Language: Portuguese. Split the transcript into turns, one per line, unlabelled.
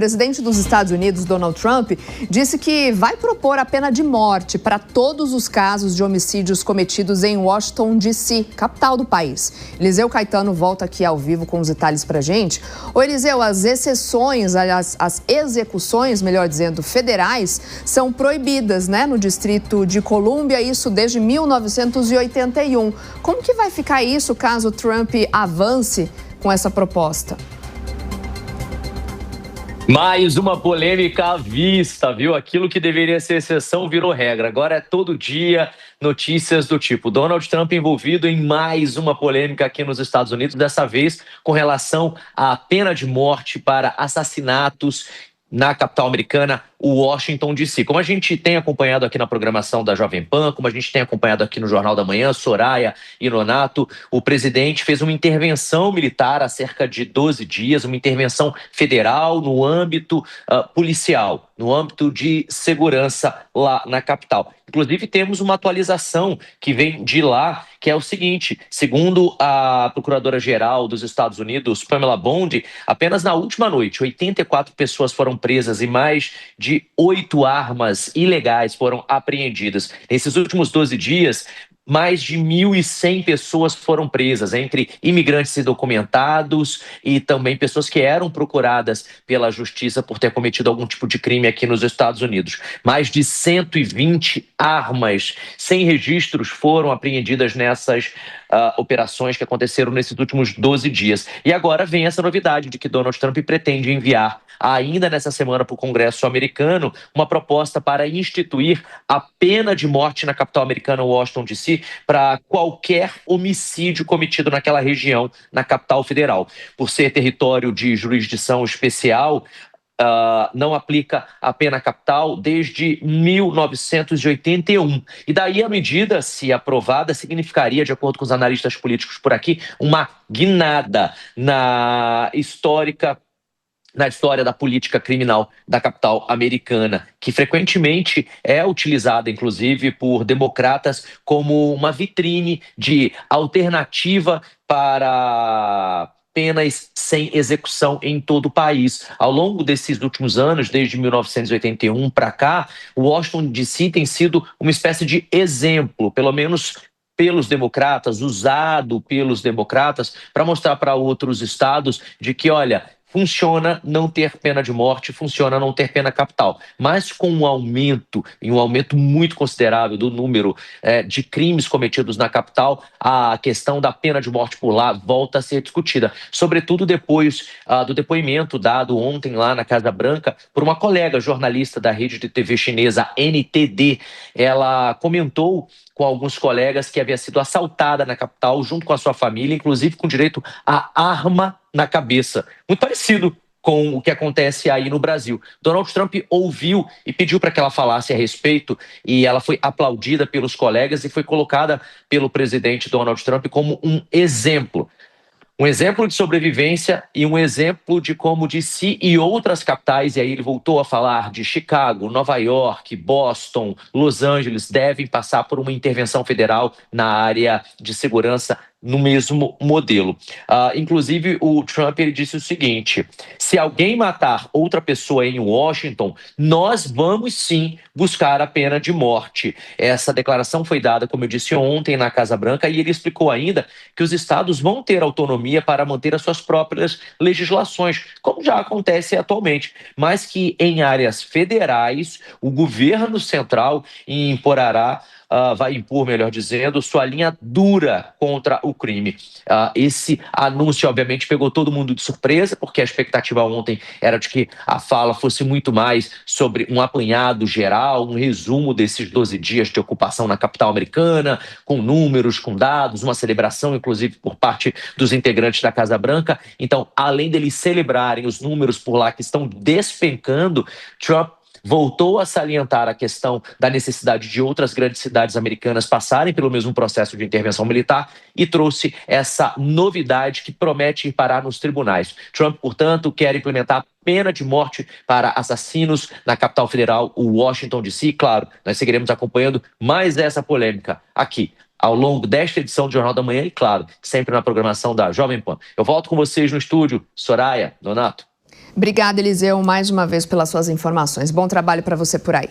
presidente dos Estados Unidos, Donald Trump, disse que vai propor a pena de morte para todos os casos de homicídios cometidos em Washington, D.C., capital do país. Eliseu Caetano volta aqui ao vivo com os detalhes para a gente. Ô Eliseu, as exceções, as execuções, melhor dizendo, federais, são proibidas, né, no Distrito de Colômbia, isso desde 1981. Como que vai ficar isso caso Trump avance com essa proposta?
Mais uma polêmica à vista, viu? Aquilo que deveria ser exceção virou regra. Agora é todo dia notícias do tipo Donald Trump envolvido em mais uma polêmica aqui nos Estados Unidos, dessa vez com relação à pena de morte para assassinatos na capital americana, Washington, D.C. Como a gente tem acompanhado aqui na programação da Jovem Pan, como a gente tem acompanhado aqui no Jornal da Manhã, Soraya e Nonato, o presidente fez uma intervenção militar há cerca de 12 dias, uma intervenção federal no âmbito policial, no âmbito de segurança lá na capital. Inclusive, temos uma atualização que vem de lá, que é o seguinte: segundo a Procuradora-Geral dos Estados Unidos, Pamela Bondi, apenas na última noite, 84 pessoas foram presas e mais de 8 armas ilegais foram apreendidas. Nesses últimos 12 dias, mais de 1.100 pessoas foram presas, entre imigrantes indocumentados e também pessoas que eram procuradas pela justiça por ter cometido algum tipo de crime aqui nos Estados Unidos. Mais de 120 armas sem registros foram apreendidas nessas operações que aconteceram nesses últimos 12 dias. E agora vem essa novidade de que Donald Trump pretende enviar ainda nessa semana para o Congresso americano uma proposta para instituir a pena de morte na capital americana, Washington, D.C., para qualquer homicídio cometido naquela região, na capital federal. Por ser território de jurisdição especial, não aplica a pena capital desde 1981. E daí a medida, se aprovada, significaria, de acordo com os analistas políticos por aqui, uma guinada na história da política criminal da capital americana, que frequentemente é utilizada, inclusive, por democratas como uma vitrine de alternativa para penas sem execução em todo o país. Ao longo desses últimos anos, desde 1981 para cá, Washington, D.C. tem sido uma espécie de exemplo, pelo menos pelos democratas, usado pelos democratas, para mostrar para outros estados de que, olha, funciona não ter pena de morte, funciona não ter pena capital. Mas com um aumento muito considerável do número de crimes cometidos na capital, a questão da pena de morte por lá volta a ser discutida. Sobretudo depois do depoimento dado ontem lá na Casa Branca por uma colega jornalista da rede de TV chinesa NTD. Ela comentou com alguns colegas que havia sido assaltada na capital junto com a sua família, inclusive com direito à arma na cabeça. Muito parecido com o que acontece aí no Brasil. Donald Trump ouviu e pediu para que ela falasse a respeito, e ela foi aplaudida pelos colegas e foi colocada pelo presidente Donald Trump como um exemplo. Um exemplo de sobrevivência e um exemplo de como D.C. e outras capitais, e aí ele voltou a falar de Chicago, Nova York, Boston, Los Angeles, devem passar por uma intervenção federal na área de segurança no mesmo modelo. Inclusive, o Trump ele disse o seguinte: se alguém matar outra pessoa em Washington, nós vamos sim buscar a pena de morte. Essa declaração foi dada, como eu disse, ontem na Casa Branca, e ele explicou ainda que os estados vão ter autonomia para manter as suas próprias legislações, como já acontece atualmente, mas que em áreas federais, o governo central vai impor, melhor dizendo, sua linha dura contra o crime. Esse anúncio, obviamente, pegou todo mundo de surpresa, porque a expectativa ontem era de que a fala fosse muito mais sobre um apanhado geral, um resumo desses 12 dias de ocupação na capital americana, com números, com dados, uma celebração, inclusive, por parte dos integrantes da Casa Branca. Então, além deles celebrarem os números por lá que estão despencando, Trump voltou a salientar a questão da necessidade de outras grandes cidades americanas passarem pelo mesmo processo de intervenção militar e trouxe essa novidade que promete ir parar nos tribunais. Trump, portanto, quer implementar pena de morte para assassinos na capital federal, o Washington, D.C. Claro, nós seguiremos acompanhando mais essa polêmica aqui ao longo desta edição do Jornal da Manhã e, claro, sempre na programação da Jovem Pan. Eu volto com vocês no estúdio. Soraya, Nonato.
Obrigada, Eliseu, mais uma vez pelas suas informações. Bom trabalho para você por aí.